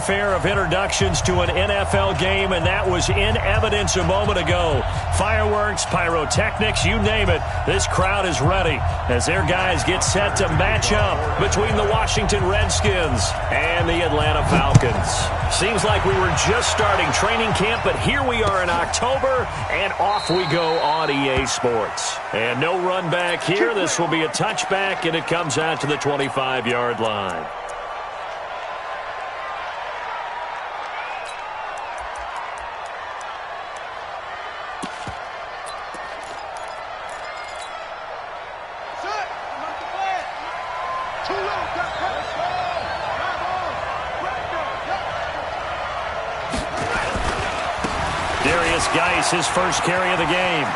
fanfare of introductions to an NFL game, and that was in evidence a moment ago. Fireworks, pyrotechnics, you name it. This crowd is ready as their guys get set to match up between the Washington Redskins and the Atlanta Falcons. Seems like we were just starting training camp, but here we are in October, and off we go on EA Sports. And no run back here. This will be a touchback, and it comes out to the 25-yard line. His first carry of the game.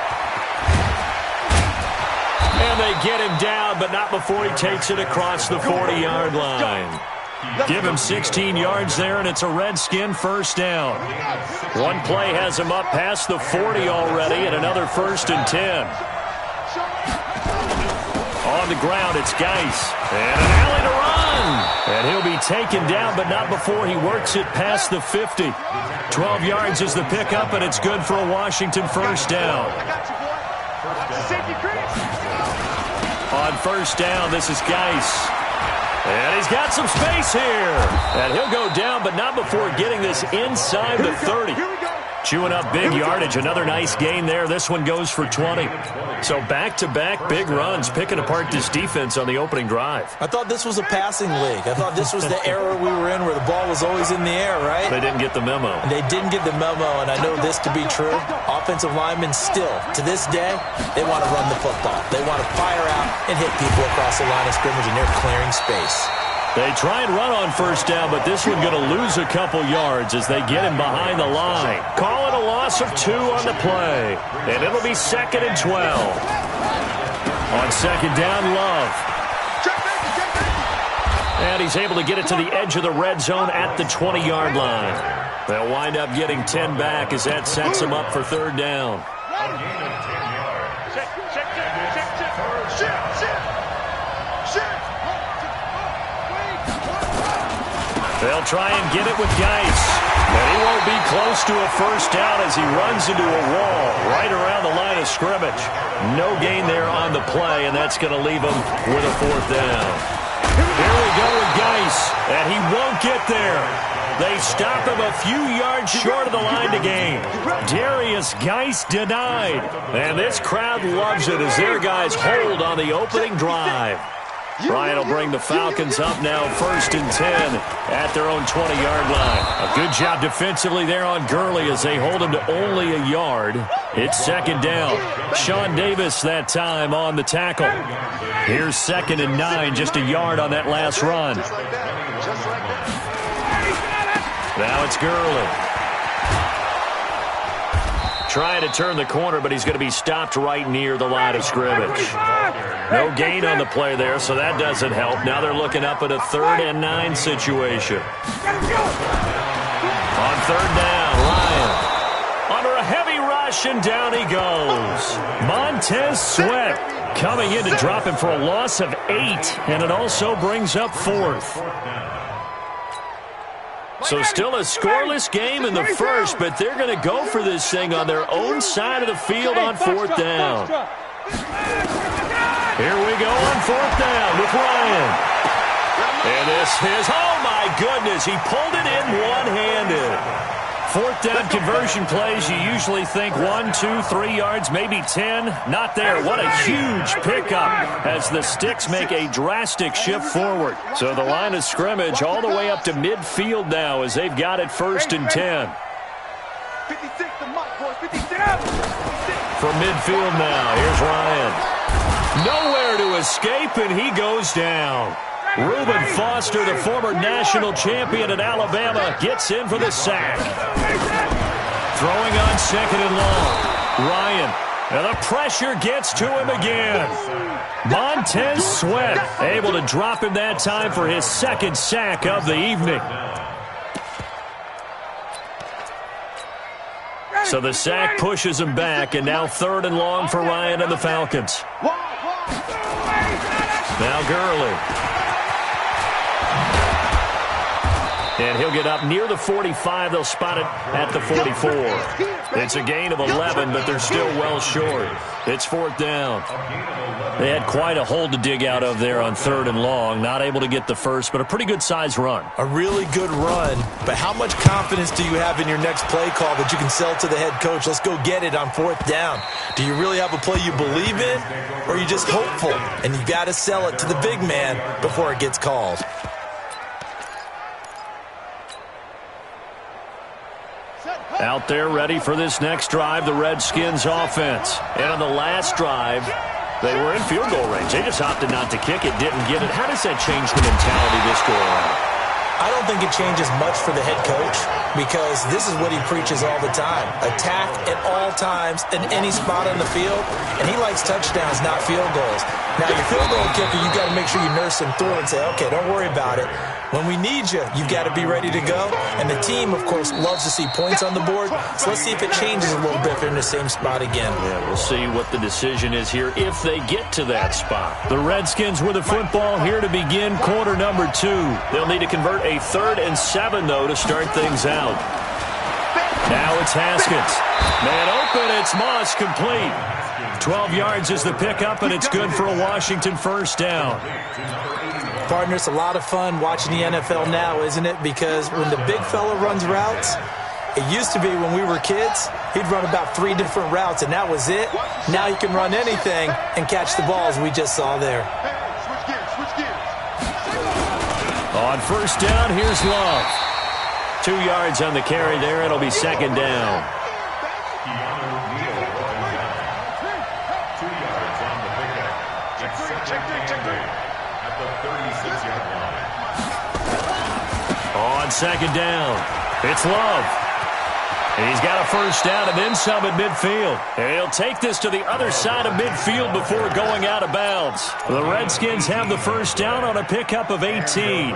And they get him down, but not before he takes it across the 40-yard line. Give him 16 yards there, and it's a Redskin first down. One play has him up past the 40 already, and another 1st and 10. On the ground, it's Geis. And an alley to run. And he'll be taken down, but not before he works it past the 50. 12 yards is the pickup, and it's good for a Washington first down. On first down, this is Geis. And he's got some space here. And he'll go down, but not before getting this inside the 30. Chewing up big yardage. Another nice gain there. This one goes for 20. So back-to-back big runs, picking apart this defense on the opening drive. I thought this was a passing league. I thought this was the era we were in where the ball was always in the air, right? They didn't get the memo. They didn't get the memo, and I know this to be true. Offensive linemen still, to this day, they want to run the football. They want to fire out and hit people across the line of scrimmage, and they're clearing space. They try and run on first down, but this one going to lose a couple yards as they get him behind the line. Call it a loss of 2 on the play, and it'll be 2nd and 12. On second down, Love. And he's able to get it to the edge of the red zone at the 20-yard line. They'll wind up getting 10 back as that sets them up for 3rd down. They'll try and get it with Geis. And he won't be close to a first down as he runs into a wall right around the line of scrimmage. No gain there on the play, and that's going to leave him with a 4th down. Here we go with Geis, and he won't get there. They stop him a few yards short of the line to gain. Darius Geis denied. And this crowd loves it as their guys hold on the opening drive. Ryan will bring the Falcons up now 1st and 10 at their own 20-yard line. A good job defensively there on Gurley as they hold him to only a yard. It's 2nd down. Sean Davis that time on the tackle. Here's 2nd and 9, just a yard on that last run. Now it's Gurley. Trying to turn the corner, but he's going to be stopped right near the line of scrimmage. No gain on the play there, so that doesn't help. Now they're looking up at a 3rd and 9 situation. On 3rd down, Ryan. Under a heavy rush, and down he goes. Montez Sweat coming in to drop him for a loss of 8, and it also brings up 4th. So still a scoreless game in the first, but they're going to go for this thing on their own side of the field on 4th down. Here we go on 4th down with Ryan. And this is, oh my goodness, he pulled it in one-handed. 4th down conversion plays, you usually think 1, 2, 3 yards, maybe 10. Not there. What a huge pickup as the Sticks make a drastic shift forward. So the line of scrimmage all the way up to midfield now as they've got it 1st and 10. From midfield now, here's Ryan. Nowhere to escape, and he goes down. Reuben Foster, the former national champion at Alabama, gets in for the sack. Throwing on 2nd and long. Ryan, and the pressure gets to him again. Montez Sweat able to drop him that time for his 2nd sack of the evening. So the sack pushes him back, and now 3rd and long for Ryan and the Falcons. Now Gurley. And he'll get up near the 45. They'll spot it at the 44. It's a gain of 11, but they're still well short. It's 4th down. They had quite a hole to dig out of there on 3rd and long. Not able to get the first, but a pretty good-sized run. A really good run, but how much confidence do you have in your next play call that you can sell to the head coach? Let's go get it on 4th down. Do you really have a play you believe in, or are you just hopeful? And you got to sell it to the big man before it gets called. Out there ready for this next drive, the Redskins offense. And on the last drive, they were in field goal range. They just opted not to kick it, didn't get it. How does that change the mentality this go around? I don't think it changes much for the head coach because this is what he preaches all the time. Attack at all times in any spot on the field, and he likes touchdowns, not field goals. Now, your field goal kicker, you've got to make sure you nurse him through and say, okay, don't worry about it. When we need you, you've got to be ready to go. And the team, of course, loves to see points on the board. So let's see if it changes a little bit if they're in the same spot again. Yeah, we'll see what the decision is here if they get to that spot. The Redskins with the football here to begin quarter number 2. They'll need to convert a 3rd and 7, though, to start things out. Now it's Haskins. Man open, it's Moss, complete. 12 yards is the pickup, and it's good for a Washington 1st down. Partner, it's a lot of fun watching the NFL now, isn't it? Because when the big fella runs routes, it used to be when we were kids, he'd run about 3 different routes, and that was it. Now you can run anything and catch the balls we just saw there. On 1st down, here's Love. 2 yards on the carry there. It'll be 2nd down. On 2nd down, it's Love. He's got a 1st down and then some at midfield. And he'll take this to the other side of midfield before going out of bounds. The Redskins have the 1st down on a pickup of 18.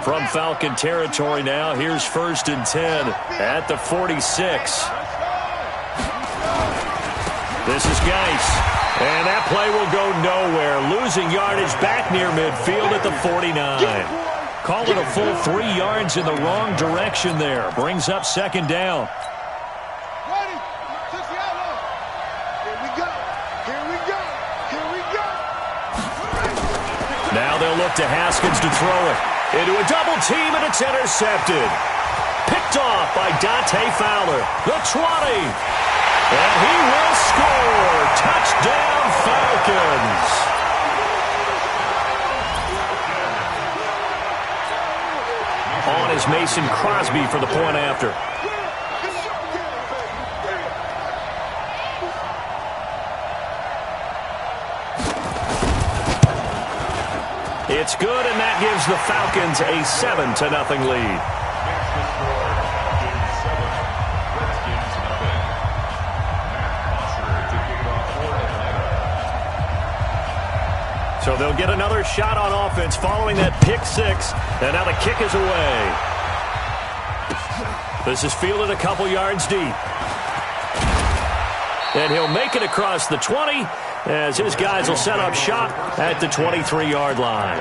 From Falcon territory now, here's 1st and 10 at the 46. This is Geis. And that play will go nowhere. Losing yardage back near midfield at the 49. Call it a full 3 yards in the wrong direction there. Brings up 2nd down. Now they'll look to Haskins to throw it. Into a double team, and it's intercepted. Picked off by Dante Fowler. The 20. And he will score. Touchdown, Falcons. On is Mason Crosby for the point after. It's good, and that gives the Falcons a 7-0 lead. So they'll get another shot on offense following that pick 6. And now the kick is away. This is fielded a couple yards deep. And he'll make it across the 20 as his guys will set up shop at the 23-yard line.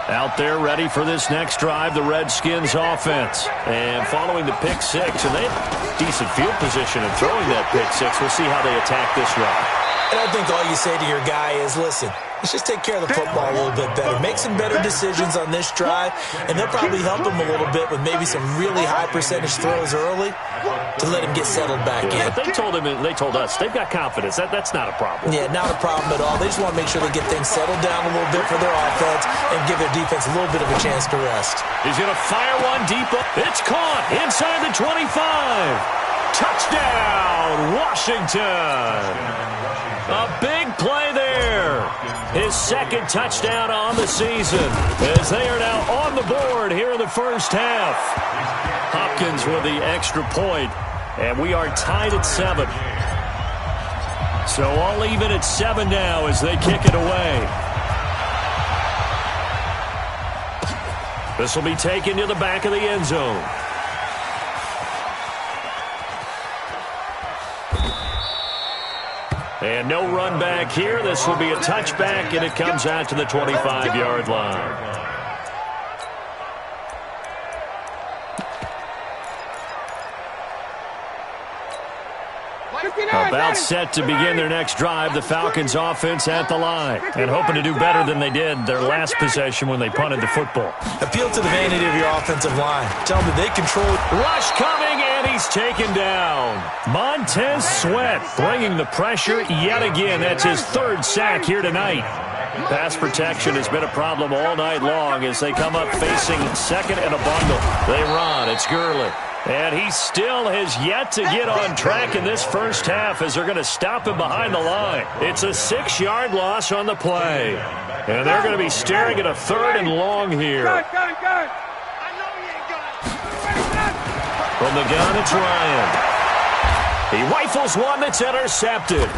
Out there ready for this next drive, the Redskins offense. And following the pick 6, and they have decent field position in throwing that pick 6. We'll see how they attack this drive. And I think all you say to your guy is, listen, let's just take care of the football a little bit better. Make some better decisions on this drive, and they'll probably help him a little bit with maybe some really high percentage throws early to let him get settled back in. They told us they've got confidence. That's not a problem. Yeah, not a problem at all. They just want to make sure they get things settled down a little bit for their offense and give their defense a little bit of a chance to rest. He's going to fire one deep. It's caught inside the 25. Touchdown, Washington. A big play there. His 2nd touchdown on the season as they are now on the board here in the first half. Hopkins with the extra point, and we are tied at 7. So all even at 7 now as they kick it away. This will be taken to the back of the end zone. And And no run back here. This will be a touchback, and it comes out to the 25-yard line. About set to begin their next drive, the Falcons offense at the line, and hoping to do better than they did their last possession when they punted the football. Appeal to the vanity of your offensive line. Tell them that they control. Rush coming, and he's taken down. Montez Sweat bringing the pressure yet again. That's his third sack here tonight. Pass protection has been a problem all night long as they come up facing second and a bundle. They run. It's Gurley. And he still has yet to get on track in this first half as they're going to stop him behind the line. It's a 6-yard loss on the play. And they're going to be staring at a 3rd and long here. From the gun, it's Ryan. He rifles one that's intercepted.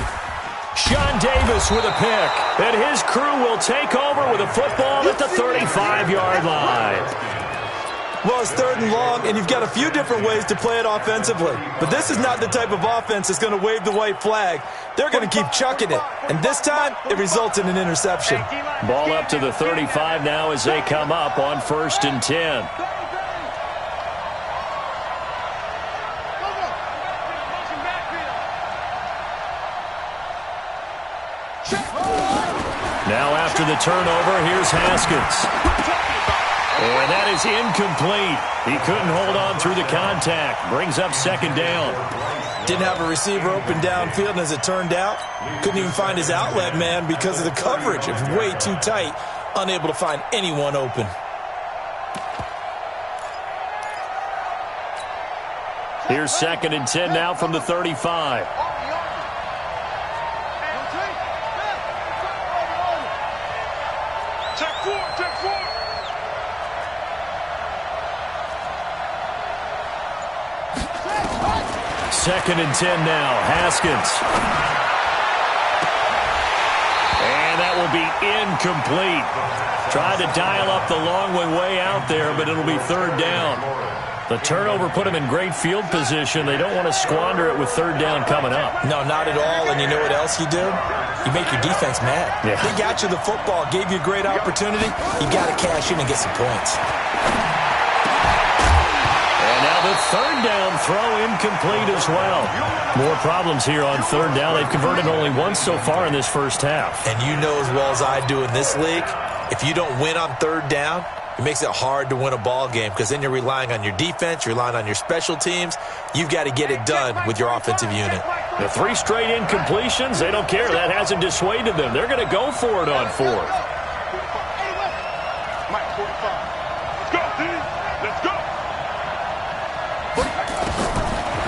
Sean Davis with a pick. And his crew will take over with a football at the 35-yard line. Well, it's 3rd and long, and you've got a few different ways to play it offensively. But this is not the type of offense that's going to wave the white flag. They're going to keep chucking it. And this time, it results in an interception. Ball up to the 35 now as they come up on 1st and 10. Now after the turnover, here's Haskins. And that is incomplete. He couldn't hold on through the contact. Brings up 2nd down. Didn't have a receiver open downfield, and as it turned out, couldn't even find his outlet man because of the coverage. It was way too tight, unable to find anyone open. Here's 2nd and 10 now from the 35. Second and 10 now. Haskins. And that will be incomplete. Tried to dial up the long way out there, but it'll be 3rd down. The turnover put them in great field position. They don't want to squander it with 3rd down coming up. No, not at all. And you know what else you do? You make your defense mad. Yeah. They got you the football, gave you a great opportunity. You got to cash in and get some points. The 3rd down throw incomplete as well. More problems here on 3rd down. They've converted only once so far in this first half. And you know as well as I do in this league, if you don't win on 3rd down, it makes it hard to win a ball game because then you're relying on your defense, you're relying on your special teams. You've got to get it done with your offensive unit. The 3 straight incompletions, they don't care. That hasn't dissuaded them. They're going to go for it on 4th.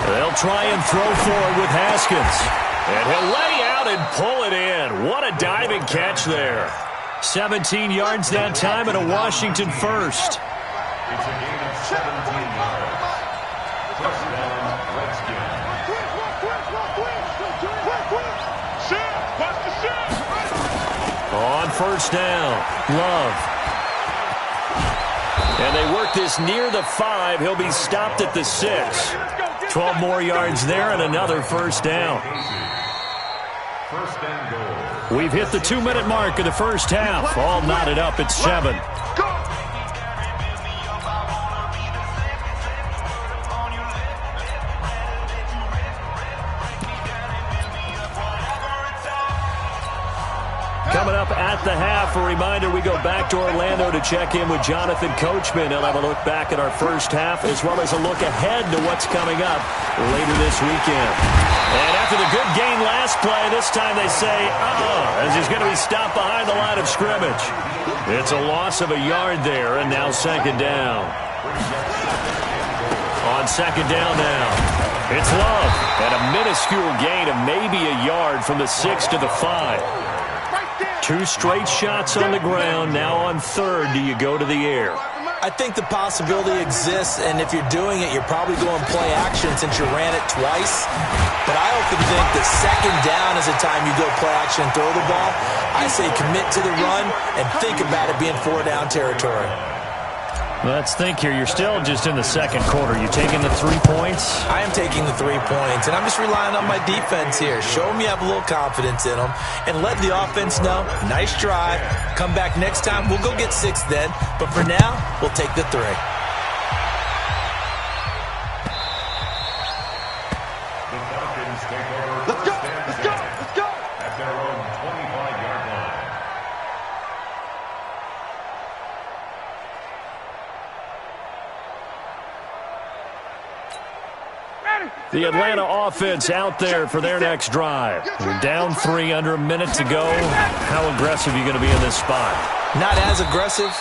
They'll try and throw forward with Haskins. And he'll lay out and pull it in. What a diving catch there. 17 yards that time and a Washington first. It's a gain of 17 yards. Touchdown, Redskins. On 1st down, Love. And they work this near the 5. He'll be stopped at the 6. 12 more yards there and another 1st down. 1st and goal. We've hit the 2-minute mark of the first half. All knotted up at 7. Coming up at the half, a reminder, we go back to Orlando to check in with Jonathan Coachman. He'll have a look back at our first half as well as a look ahead to what's coming up later this weekend. And after the good gain last play, this time they say, as he's going to be stopped behind the line of scrimmage. It's a loss of a yard there, and now 2nd down. On 2nd down now, it's Love. And a minuscule gain of maybe a yard from the 6 to the 5. 2 straight shots on the ground. Now on 3rd, do you go to the air? I think the possibility exists, and if you're doing it, you're probably going play action since you ran it twice. But I often think that 2nd down is the time you go play action and throw the ball. I say commit to the run and think about it being 4 down territory. Let's think here. You're still just in the second quarter. You taking the 3 points? I am taking the 3 points, and I'm just relying on my defense here. Show them you have a little confidence in them, and let the offense know, nice drive. Come back next time. We'll go get 6 then, but for now, we'll take the 3. Let's go! Let's go! Let's go! At their own 25-yard line. The Atlanta offense out there for their next drive. You're down 3, under a minute to go. How aggressive are you going to be in this spot? Not as aggressive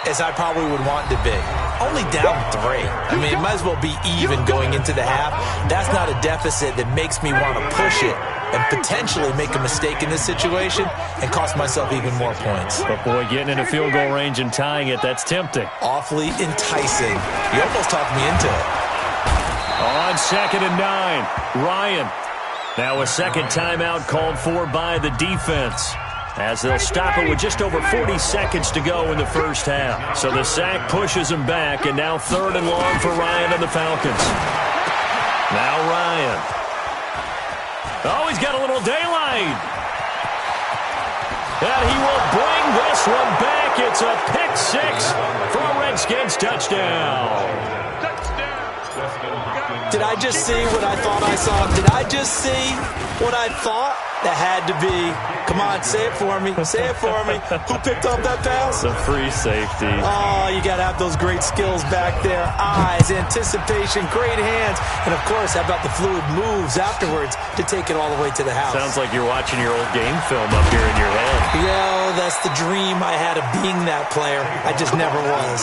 as I probably would want to be. Only down 3. I mean, it might as well be even going into the half. That's not a deficit that makes me want to push it and potentially make a mistake in this situation and cost myself even more points. But, boy, getting into field goal range and tying it, that's tempting. Awfully enticing. You almost talked me into it. On 2nd and 9, Ryan. Now a second timeout called for by the defense, as they'll stop it with just over 40 seconds to go in the first half. So the sack pushes him back, and now 3rd and long for Ryan and the Falcons. Now Ryan. Oh, he's got a little daylight. And he will bring this one back. It's a pick 6 for a Redskins touchdown. Did I just see what I thought I saw? Did I just see what I thought? That had to be. Come on, say it for me. Say it for me. Who picked up that pass? The free safety. Oh, you got to have those great skills back there. Eyes, anticipation, great hands. And, of course, how about the fluid moves afterwards to take it all the way to the house? Sounds like you're watching your old game film up here in your head. Yeah, that's the dream I had of being that player. I just never was.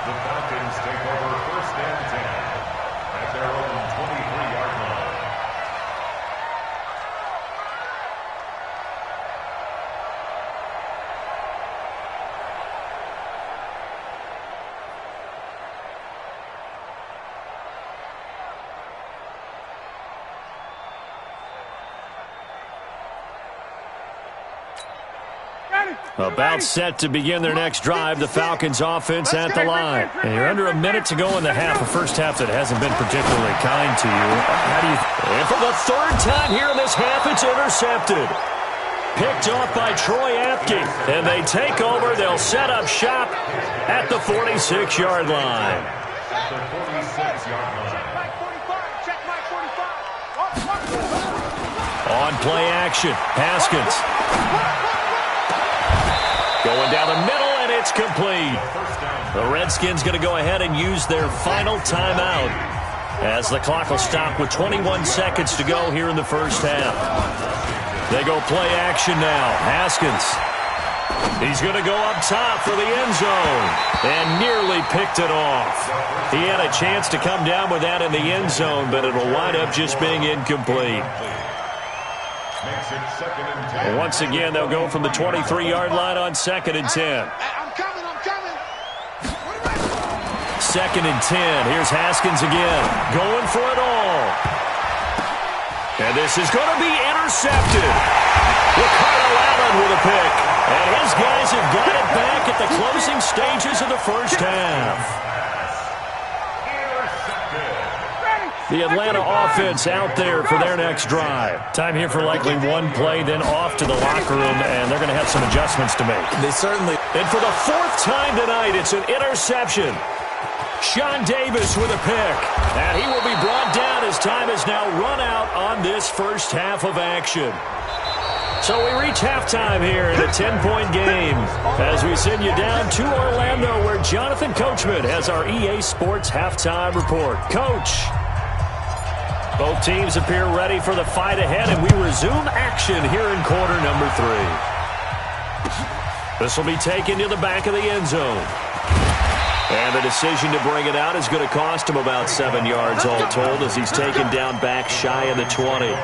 The Falcons take over 1st and 10 at their own 23-yard line. About set to begin their next drive, the Falcons offense at the line. And you're under a minute to go in the half, a first half that hasn't been particularly kind to you. How do you... And for the 3rd time here in this half, it's intercepted. Picked off by Troy Apke. And they take over. They'll set up shop at the 46-yard line. At the 46-yard line. On play action, Haskins. Going down the middle, and it's complete. The Redskins going to go ahead and use their final timeout as the clock will stop with 21 seconds to go here in the first half. They go play action now. Haskins. He's going to go up top for the end zone and nearly picked it off. He had a chance to come down with that in the end zone, but it'll wind up just being incomplete. Makes it 2nd and 10. Once again, they'll go from the 23-yard line on 2nd and 10. I'm coming. 2nd and 10. Here's Haskins again, going for it all. And this is going to be intercepted. Ricardo Allen with a pick. And his guys have got it back at the closing stages of the first half. The Atlanta offense out there for their next drive. Time here for likely one play, then off to the locker room, and they're going to have some adjustments to make. They certainly... And for the 4th time tonight, it's an interception. Sean Davis with a pick. And he will be brought down as time has now run out on this first half of action. So we reach halftime here in a 10-point game as we send you down to Orlando, where Jonathan Coachman has our EA Sports halftime report. Coach. Both teams appear ready for the fight ahead, and we resume action here in quarter number 3. This will be taken to the back of the end zone. And the decision to bring it out is going to cost him about 7 yards all told, as he's taken down back shy of the 20.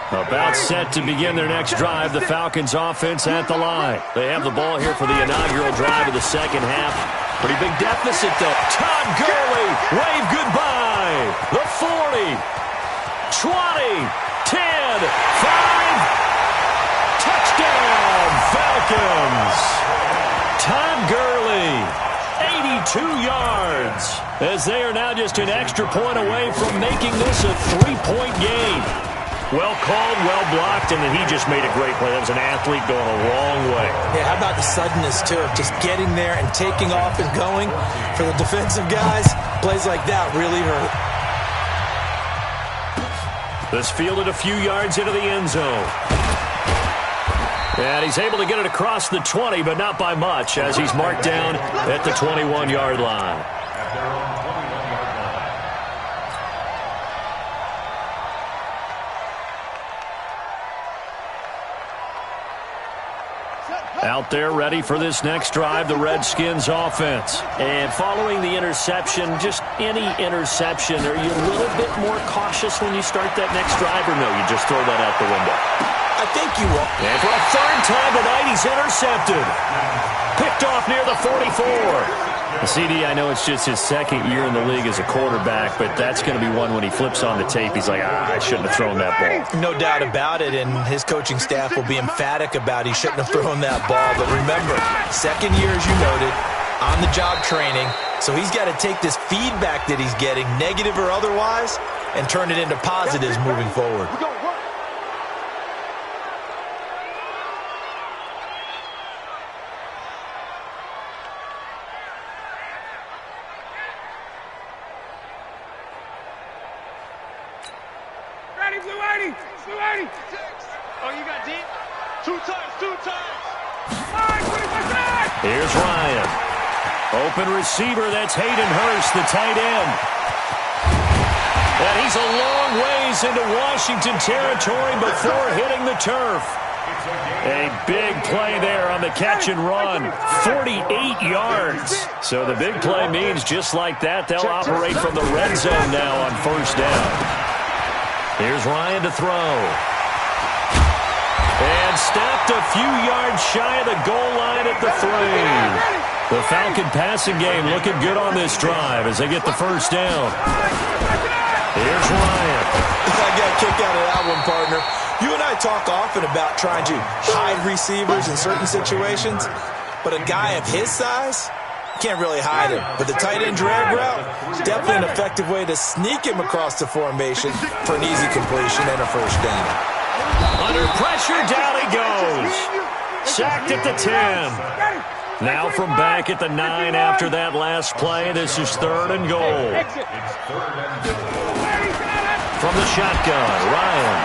About set to begin their next drive, the Falcons offense at the line. They have the ball here for the inaugural drive of the second half. Pretty big deficit, though. Todd Gurley, wave goodbye. The 40, 20, 10, 5. Touchdown, Falcons. Todd Gurley, 82 yards, as they are now just an extra point away from making this a 3-point game. Well called, well blocked, and then he just made a great play. That was an athlete going a long way. Yeah, how about the suddenness, too, of just getting there and taking off and going? For the defensive guys, plays like that really hurt. This fielded a few yards into the end zone. And he's able to get it across the 20, but not by much, as he's marked down at the 21-yard line. Out there ready for this next drive, the Redskins offense. And following the interception, just any interception, are you a little bit more cautious when you start that next drive, or no, you just throw that out the window? I think you will. And for a third time tonight, he's intercepted. Picked off near the 44. CD, I know it's just his second year in the league as a quarterback, but that's going to be one when he flips on the tape. He's like, I shouldn't have thrown that ball. No doubt about it, and his coaching staff will be emphatic about he shouldn't have thrown that ball. But remember, second year, as you noted, on-the-job training, so he's got to take this feedback that he's getting, negative or otherwise, and turn it into positives moving forward. Here's Ryan. Open receiver, that's Hayden Hurst, the tight end. And he's a long ways into Washington territory before hitting the turf. A big play there on the catch and run. 48 yards. So the big play means just like that, they'll operate from the red zone now on first down. Here's Ryan to throw. And stopped a few yards shy of the goal line at the 3. The Falcon passing game looking good on this drive as they get the first down. Here's Ryan. I got a kick out of that one, partner. You and I talk often about trying to hide receivers in certain situations, but a guy of his size can't really hide him. But the tight end drag route is definitely an effective way to sneak him across the formation for an easy completion and a first down. Under pressure, down he goes. Sacked at the 10. Now from back at the 9 after that last play. This is 3rd and goal. From the shotgun, Ryan.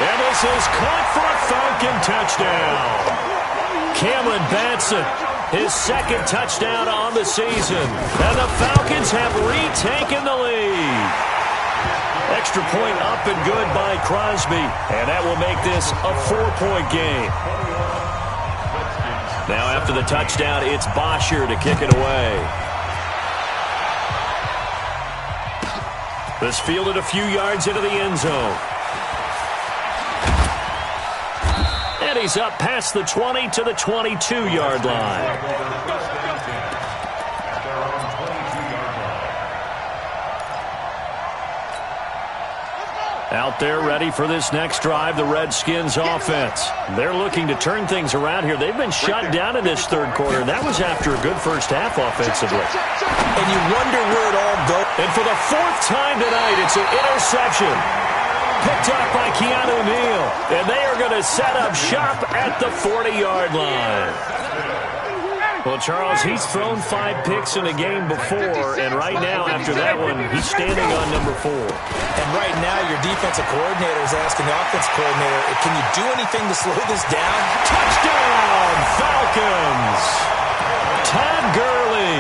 And this is caught for a Falcon touchdown. Cameron Batson, his 2nd touchdown on the season. And the Falcons have retaken the lead. Extra point up and good by Crosby. And that will make this a 4-point game. Now after the touchdown, it's Bosher to kick it away. This fielded a few yards into the end zone. And he's up past the 20 to the 22-yard line. Out there ready for this next drive, the Redskins offense. They're looking to turn things around here. They've been shut down in this 3rd quarter, and that was after a good first half offensively. And you wonder where it all goes. And for the 4th time tonight, it's an interception. Picked up by Keanu Neal. And they are going to set up shop at the 40-yard line. Well, Charles, he's thrown 5 picks in a game before, and right now, after that one, he's standing on number 4. And right now, your defensive coordinator is asking the offensive coordinator, can you do anything to slow this down? Touchdown, Falcons! Todd Gurley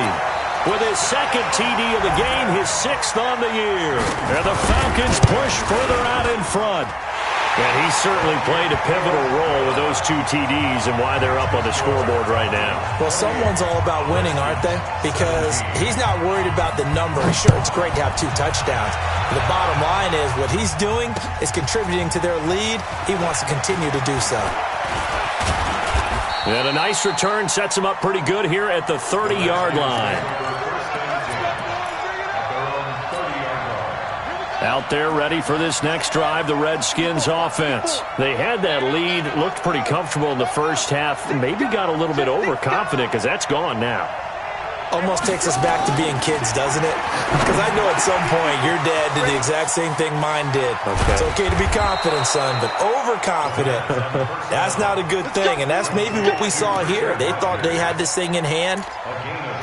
with his 2nd TD of the game, his 6th on the year. And the Falcons push further out in front. And he certainly played a pivotal role with those 2 TDs and why they're up on the scoreboard right now. Well, someone's all about winning, aren't they? Because he's not worried about the number. Sure, it's great to have 2 touchdowns. But the bottom line is what he's doing is contributing to their lead. He wants to continue to do so. And a nice return sets him up pretty good here at the 30-yard line. Out there ready for this next drive, the Redskins offense. They had that lead, looked pretty comfortable in the first half, maybe got a little bit overconfident because that's gone now. Almost takes us back to being kids, doesn't it? Because I know at some point your dad did the exact same thing mine did. Okay. It's okay to be confident, son, but overconfident, that's not a good thing. And that's maybe what we saw here. They thought they had this thing in hand,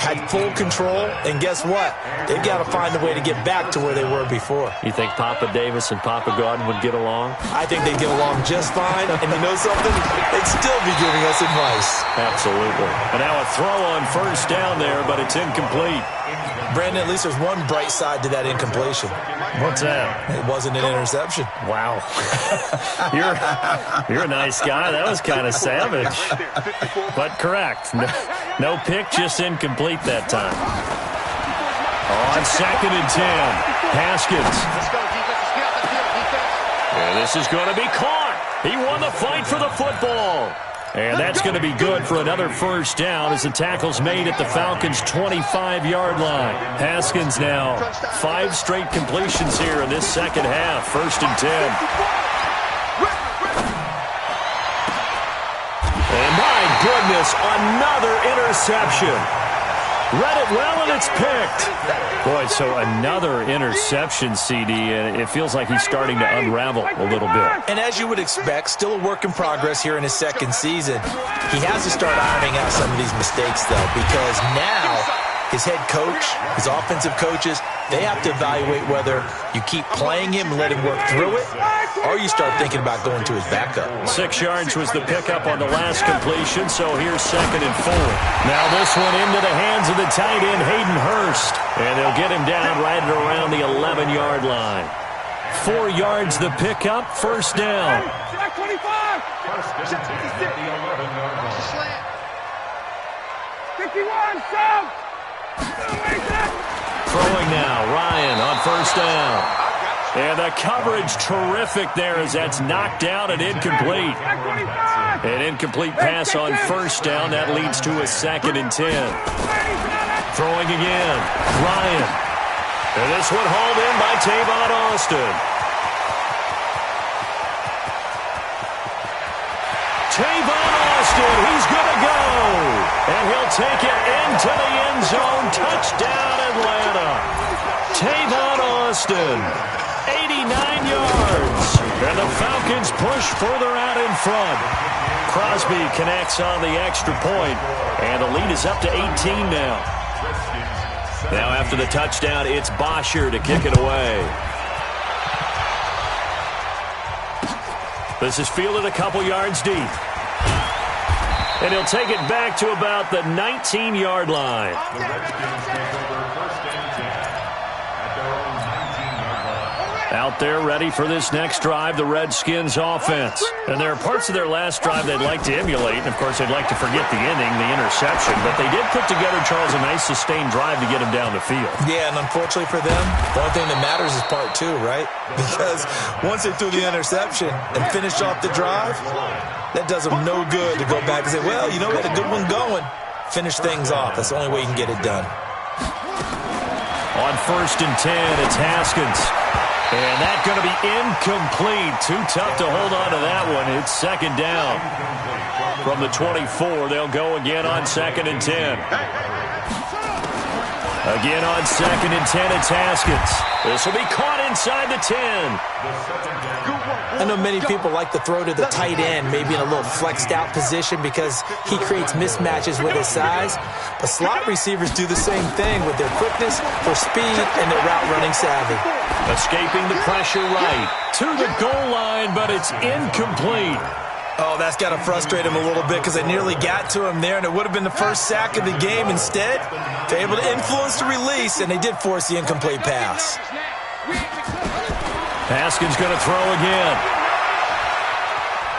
had full control, and guess what? They've got to find a way to get back to where they were before. You think Papa Davis and Papa Gordon would get along? I think they'd get along just fine, and you know something? They'd still be giving us advice. Absolutely. And now a throw on first down there, but it's incomplete. Brandon, at least there's one bright side to that incompletion. What's that? It wasn't an interception. Wow. You're a nice guy. That was kind of savage. But correct. No pick, just incomplete that time. On 2nd and 10, Haskins. And this is going to be caught. He won the fight for the football. And that's going to be good for another first down as the tackle's made at the Falcons' 25-yard line. Haskins now 5 straight completions here in this second half. 1st and 10. And my goodness, another interception. Read it well, and it's picked. Boy, so another interception, CD, and it feels like he's starting to unravel a little bit. And as you would expect, still a work in progress here in his second season. He has to start ironing out some of these mistakes, though, because now his head coach, his offensive coaches, they have to evaluate whether you keep playing him and let him work through it, or you start thinking about going to his backup. 6 yards was the pickup on the last completion, so here's 2nd and 4. Now this one into the hands of the tight end, Hayden Hurst. And they'll get him down right at around the 11-yard line. 4 yards the pickup, 1st down. 1st and 10 at the 11-yard line. 51, stop! Throwing now, Ryan on 1st down. And the coverage terrific there as that's knocked down and incomplete. An incomplete pass on 1st down. That leads to a 2nd and 10. Throwing again, Ryan. And this one hauled in by Tavon Austin. Tavon Austin, he's going to go. And he'll take it into the end zone. Touchdown, Atlanta. Tavon Austin, 89 yards. And the Falcons push further out in front. Crosby connects on the extra point. And the lead is up to 18 now. Now after the touchdown, it's Bosher to kick it away. This is fielded a couple yards deep. And he'll take it back to about the 19-yard line. The Redskins take over 1st and 10 at their own 19-yard line. Out there ready for this next drive, the Redskins offense. And there are parts of their last drive they'd like to emulate. And, of course, they'd like to forget the inning, the interception. But they did put together, Charles, a nice sustained drive to get him down the field. Yeah, and unfortunately for them, the only thing that matters is part 2, right? Because once they threw the interception and finished off the drive, that does them no good to go back and say, well, you know, we had a good one going. Finish things off. That's the only way you can get it done. On 1st and 10, it's Haskins. And that's going to be incomplete. Too tough to hold on to that one. It's 2nd down. From the 24, they'll go again on 2nd and 10. Again on 2nd and 10, it's Haskins. This will be caught inside the 10. I know many people like to throw to the tight end, maybe in a little flexed out position because he creates mismatches with his size. But slot receivers do the same thing with their quickness, their speed, and their route running savvy. Escaping the pressure right to the goal line, but it's incomplete. Oh, that's got to frustrate him a little bit because they nearly got to him there, and it would have been the first sack of the game. Instead, they're able to influence the release, and they did force the incomplete pass. Haskins going to throw again.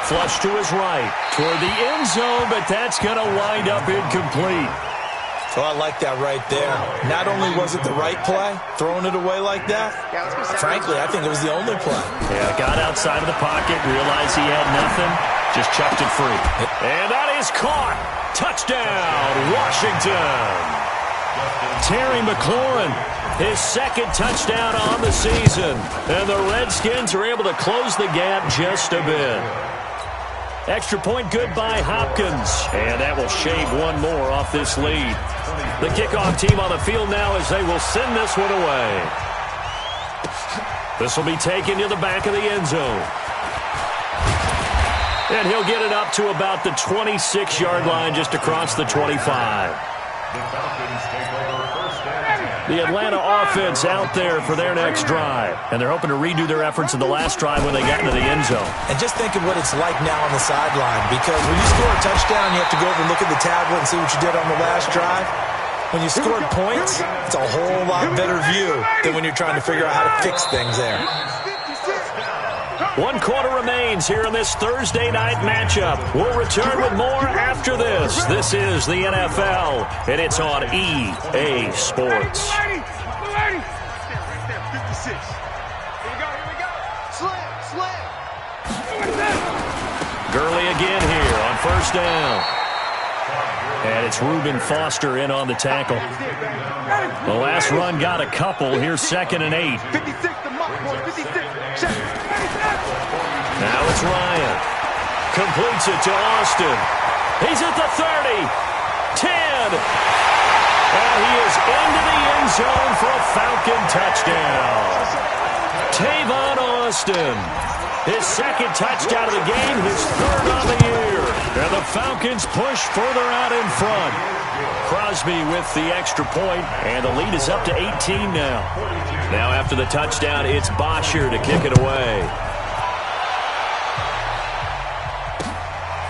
Flush to his right toward the end zone, but that's going to wind up incomplete. So I like that right there. Not only was it the right play, throwing it away like that, frankly, I think it was the only play. Yeah, got outside of the pocket, realized he had nothing, just chucked it free. And that is caught. Touchdown, Washington. Terry McLaurin, his second touchdown on the season. And the Redskins are able to close the gap just a bit. Extra point good by Hopkins. And that will shave one more off this lead. The kickoff team on the field now as they will send this one away. This will be taken to the back of the end zone. And he'll get it up to about the 26-yard line just across the 25. The Atlanta offense out there for their next drive. And they're hoping to redo their efforts in the last drive when they got into the end zone. And just think of what it's like now on the sideline. Because when you score a touchdown, you have to go over and look at the tablet and see what you did on the last drive. When you scored points, it's a whole lot better view than when you're trying to figure out how to fix things there. 1 quarter remains here in this Thursday night matchup. We'll return with more after this. This is the NFL, and it's on EA Sports. Gurley again here on first down. And it's Reuben Foster in on the tackle. The last run got a couple. Here's 2nd and 8. Now it's Ryan. Completes it to Austin. He's at the 30. 10. And he is into the end zone for a Falcon touchdown. Tavon Austin. His second touchdown of the game, his third on the year. And the Falcons push further out in front. Crosby with the extra point, and the lead is up to 18 now. Now after the touchdown, it's Bosher to kick it away.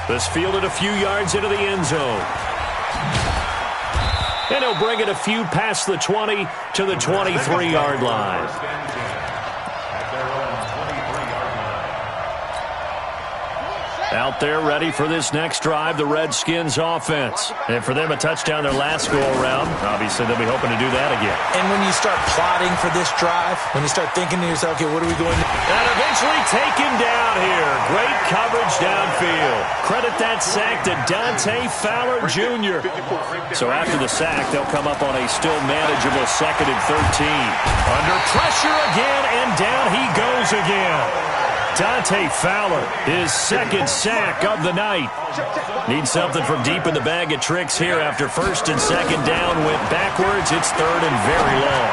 This fielded a few yards into the end zone. And he'll bring it a few past the 20 to the 23-yard line. Out there ready for this next drive, the Redskins offense. And for them, a touchdown their last go-around. Obviously, they'll be hoping to do that again. And when you start plotting for this drive, when you start thinking to yourself, okay, what are we going to do? And eventually taken down here. Great coverage downfield. Credit that sack to Dante Fowler Jr. So after the sack, they'll come up on a still manageable 2nd and 13. Under pressure again, and down he goes again. Dante Fowler, his second sack of the night. Needs something from deep in the bag of tricks here after 1st and 2nd down. Went backwards. It's 3rd and very long.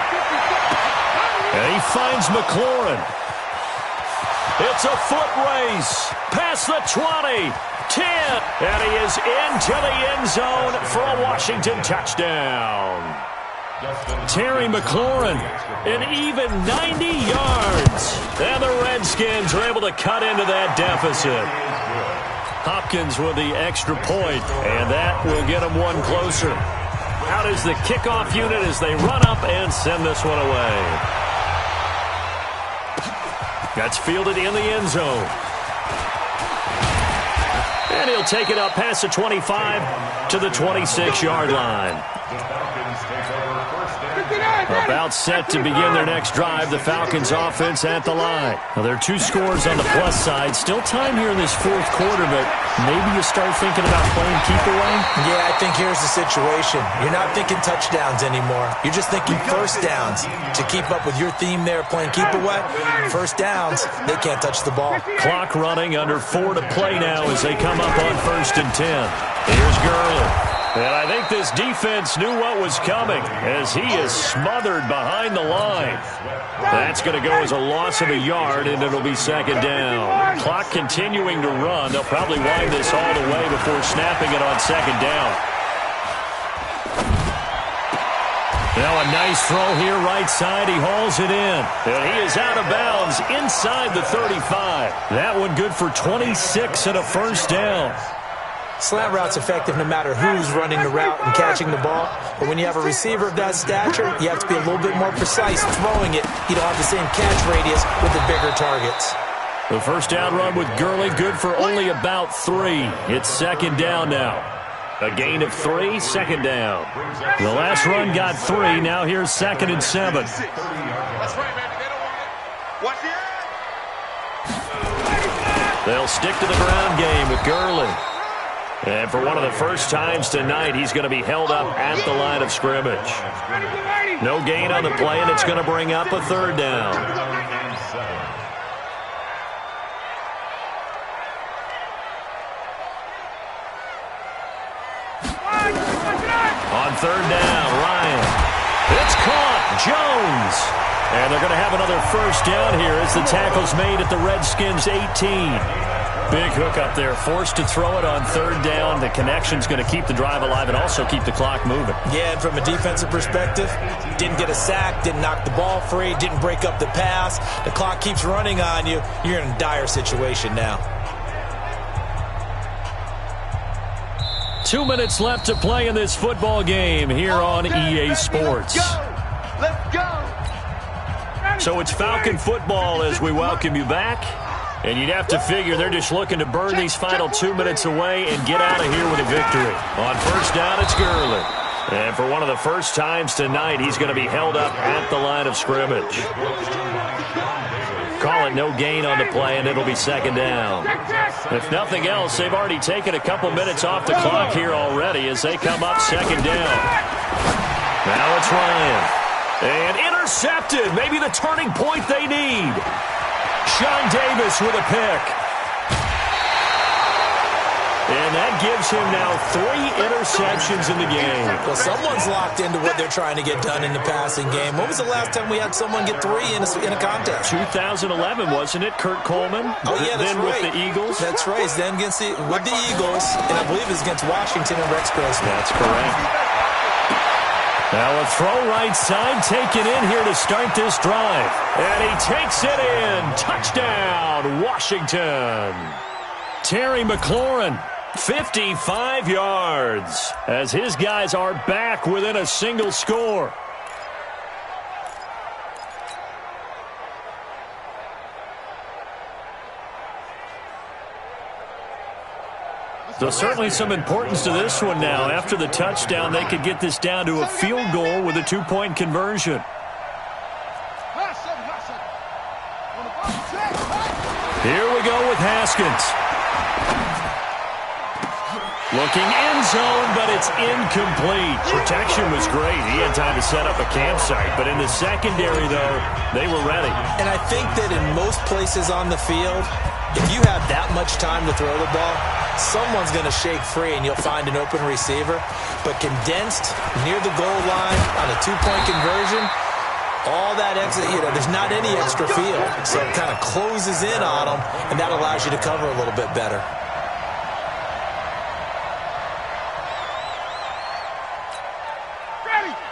And he finds McLaurin. It's a foot race. Past the 20. 10. And he is into the end zone for a Washington touchdown. Terry McLaurin, an even 90 yards. And the Redskins are able to cut into that deficit. Hopkins with the extra point, and that will get them one closer. Out is the kickoff unit as they run up and send this one away. That's fielded in the end zone. And he'll take it up past the 25 to the 26-yard line. About set to begin their next drive, the Falcons offense at the line. Now, there are 2 scores on the plus side. Still time here in this 4th quarter, but maybe you start thinking about playing keep away? Yeah, I think here's the situation. You're not thinking touchdowns anymore. You're just thinking first downs. To keep up with your theme there, playing keep away, first downs, they can't touch the ball. Clock running, under 4 to play now as they come up on 1st and 10. Here's Gurley. And I think this defense knew what was coming as he is smothered behind the line. That's going to go as a loss of a yard, and it'll be 2nd down. Clock continuing to run. They'll probably wind this all the way before snapping it on 2nd down. Now a nice throw here right side. He hauls it in. And he is out of bounds inside the 35. That one good for 26 and a first down. Slant route's effective no matter who's running the route and catching the ball. But when you have a receiver of that stature, you have to be a little bit more precise throwing it. You don't have the same catch radius with the bigger targets. The first down run with Gurley good for only about 3. It's 2nd down now. A gain of 3, 2nd down. The last run got 3. Now here's 2nd and 7. That's right, man. They don't want it. Watch it. They'll stick to the ground game with Gurley. And for one of the first times tonight, he's going to be held up at the line of scrimmage. No gain on the play, and it's going to bring up a third down. On third down, Ryan. It's caught. Jones. And they're going to have another first down here as the tackle's made at the Redskins' 18. Big hook up there, forced to throw it on third down. The connection's going to keep the drive alive and also keep the clock moving. Yeah, and from a defensive perspective, didn't get a sack, didn't knock the ball free, didn't break up the pass. The clock keeps running on you. You're in a dire situation now. 2 minutes left to play in this football game here on EA Sports. Let's go. So it's Falcon football as we welcome you back. And you'd have to figure they're just looking to burn these final 2 minutes away and get out of here with a victory. On first down, it's Gurley. And for one of the first times tonight, he's going to be held up at the line of scrimmage. Call it no gain on the play, and it'll be second down. If nothing else, they've already taken a couple minutes off the clock here already as they come up second down. Now it's Ryan. And intercepted. Maybe the turning point they need. Sean Davis with a pick. And that gives him now 3 interceptions in the game. Well, someone's locked into what they're trying to get done in the passing game. When was the last time we had someone get 3 in a contest? 2011, wasn't it? Kurt Coleman? Oh, yeah, that's then right. With the Eagles? That's right. Then with the Eagles, and I believe it's against Washington and Rex Grossman. That's correct. Now a throw right side taken in here to start this drive. And he takes it in. Touchdown, Washington. Terry McLaurin, 55 yards, as his guys are back within a single score. So certainly some importance to this one now. After the touchdown, they could get this down to a field goal with a 2-point conversion. Here we go with Haskins. Looking end zone, but it's incomplete. Protection was great. He had time to set up a campsite. But in the secondary, though, they were ready. And I think that in most places on the field, if you have that much time to throw the ball, someone's going to shake free and you'll find an open receiver. But condensed near the goal line on a 2-point conversion, all that extra, there's not any extra field. So it kind of closes in on them, and that allows you to cover a little bit better.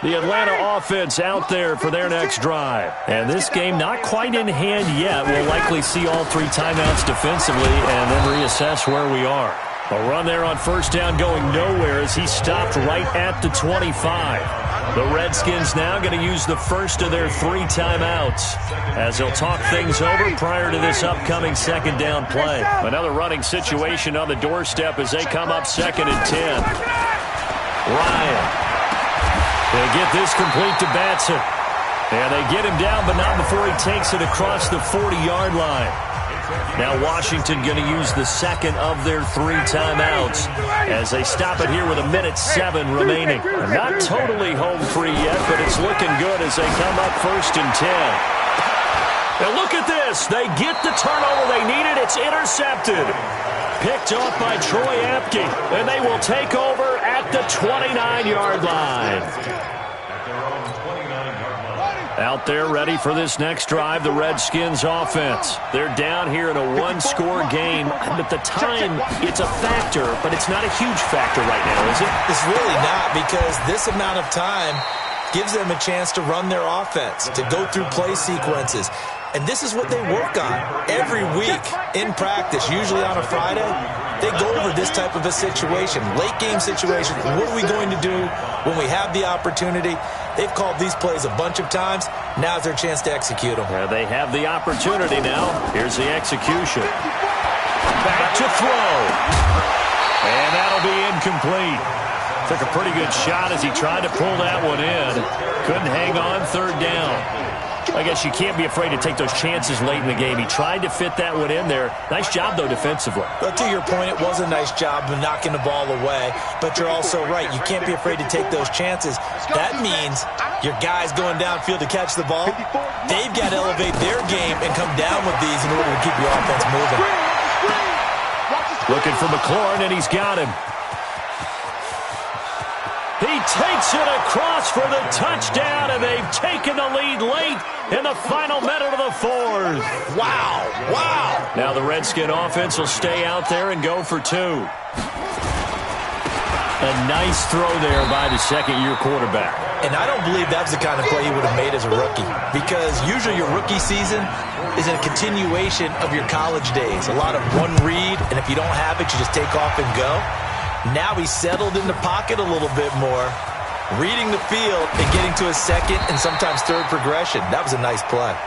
The Atlanta offense out there for their next drive. And this game not quite in hand yet. We'll likely see all 3 timeouts defensively and then reassess where we are. A run there on first down going nowhere as he stopped right at the 25. The Redskins now going to use the first of their 3 timeouts as they'll talk things over prior to this upcoming second down play. Another running situation on the doorstep as they come up second and 10. Ryan. They get this complete to Batson. And they get him down, but not before he takes it across the 40-yard line. Now Washington going to use the second of their 3 timeouts as they stop it here with 1:07 remaining. Not totally home free yet, but it's looking good as they come up first and 10. Now look at this. They get the turnover they needed. It's intercepted. Picked off by Troy Apke, and they will take over at the 29-yard line. Out there ready for this next drive, the Redskins offense. They're down here in a 1-score game, but the time, it's a factor, but it's not a huge factor right now, is it? It's really not, because this amount of time gives them a chance to run their offense, to go through play sequences. And this is what they work on every week in practice, usually on a Friday. They go over this type of a situation, late game situation. What are we going to do when we have the opportunity? They've called these plays a bunch of times. Now's their chance to execute them. They have the opportunity now. Here's the execution. Back to throw. And that'll be incomplete. Took a pretty good shot as he tried to pull that one in. Couldn't hang on third down. I guess you can't be afraid to take those chances late in the game. He tried to fit that one in there. Nice job, though, defensively. Well, to your point, it was a nice job of knocking the ball away. But you're also right. You can't be afraid to take those chances. That means your guys going downfield to catch the ball, they've got to elevate their game and come down with these in order to keep your offense moving. Looking for McLaurin, and he's got him. He takes it across for the touchdown, and they've taken the lead late in the final minute of the fourth. Wow, wow. Now the Redskin offense will stay out there and go for two. A nice throw there by the second-year quarterback. And I don't believe that was the kind of play he would have made as a rookie, because usually your rookie season is a continuation of your college days. A lot of one read, and if you don't have it, you just take off and go. Now he's settled in the pocket a little bit more, reading the field and getting to his second and sometimes third progression. That was a nice play.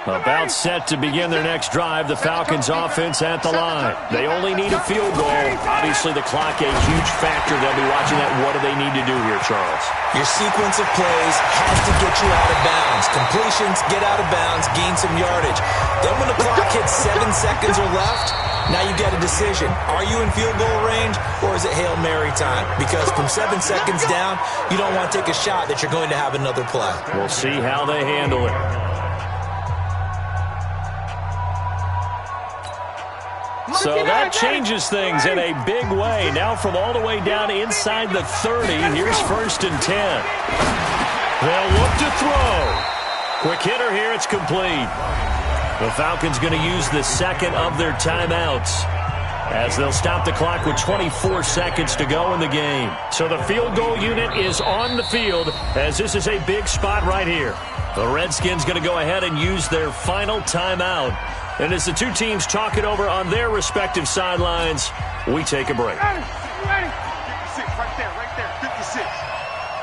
About set to begin their next drive, the Falcons offense at the line. They only need a field goal. Obviously, the clock a huge factor. They'll be watching that. What do they need to do here, Charles? Your sequence of plays has to get you out of bounds. Completions, get out of bounds, gain some yardage. Then when the clock hits 7 seconds or left, now you get a decision. Are you in field goal range, or is it Hail Mary time? Because from 7 seconds down, you don't want to take a shot that you're going to have another play. We'll see how they handle it. So that changes things in a big way. Now from all the way down inside the 30, here's 1st and 10. They'll look to throw. Quick hitter here, it's complete. The Falcons going to use the second of their timeouts, as they'll stop the clock with 24 seconds to go in the game. So the field goal unit is on the field, as this is a big spot right here. The Redskins going to go ahead and use their final timeout. And as the two teams talk it over on their respective sidelines, we take a break. Ready? 56, right there, 56.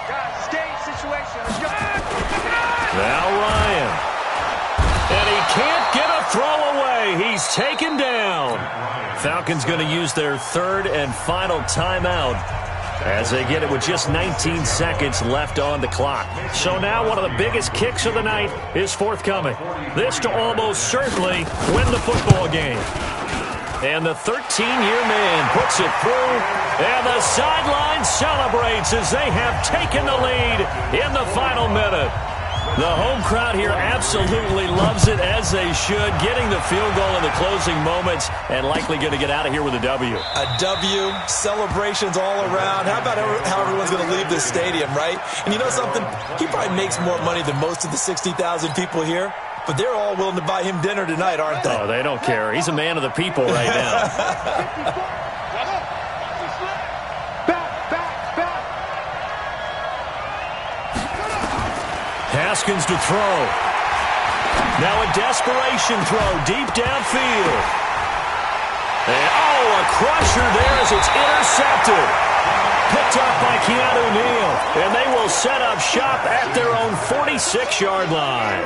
Guys, it's game situation. Let's go. Now Ryan. And he can't get a throw away. He's taken down. Falcons going to use their third and final timeout, as they get it with just 19 seconds left on the clock. So now one of the biggest kicks of the night is forthcoming. This to almost certainly win the football game. And the 13-year man puts it through, and the sideline celebrates as they have taken the lead in the final minute. The home crowd here absolutely loves it, as they should, getting the field goal in the closing moments and likely going to get out of here with a W. A W, celebrations all around. How about how everyone's going to leave this stadium, right? And you know something? He probably makes more money than most of the 60,000 people here, but they're all willing to buy him dinner tonight, aren't they? Oh, they don't care. He's a man of the people right now. Haskins to throw. Now a desperation throw deep downfield. And, a crusher there as it's intercepted. Picked up by Keanu Neal. And they will set up shop at their own 46-yard line.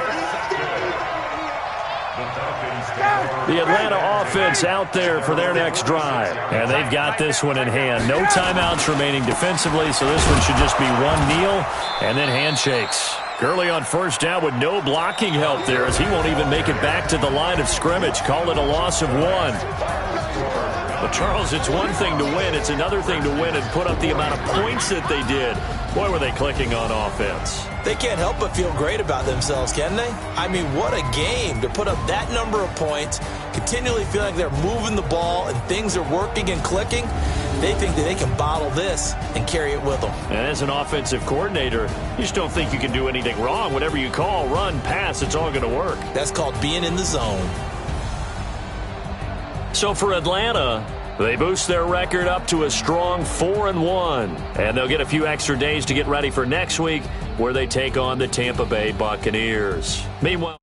The Atlanta offense out there for their next drive. And they've got this one in hand. No timeouts remaining defensively, so this one should just be one kneel and then handshakes. Gurley on first down with no blocking help there, as he won't even make it back to the line of scrimmage. Call it a loss of 1. But, Charles, it's one thing to win. It's another thing to win and put up the amount of points that they did. Boy, were they clicking on offense. They can't help but feel great about themselves, can they? I mean, what a game to put up that number of points, continually feel like they're moving the ball and things are working and clicking. They think that they can bottle this and carry it with them. And as an offensive coordinator, you just don't think you can do anything wrong. Whatever you call, run, pass, it's all going to work. That's called being in the zone. So for Atlanta, they boost their record up to a strong 4-1. And they'll get a few extra days to get ready for next week, where they take on the Tampa Bay Buccaneers. Meanwhile,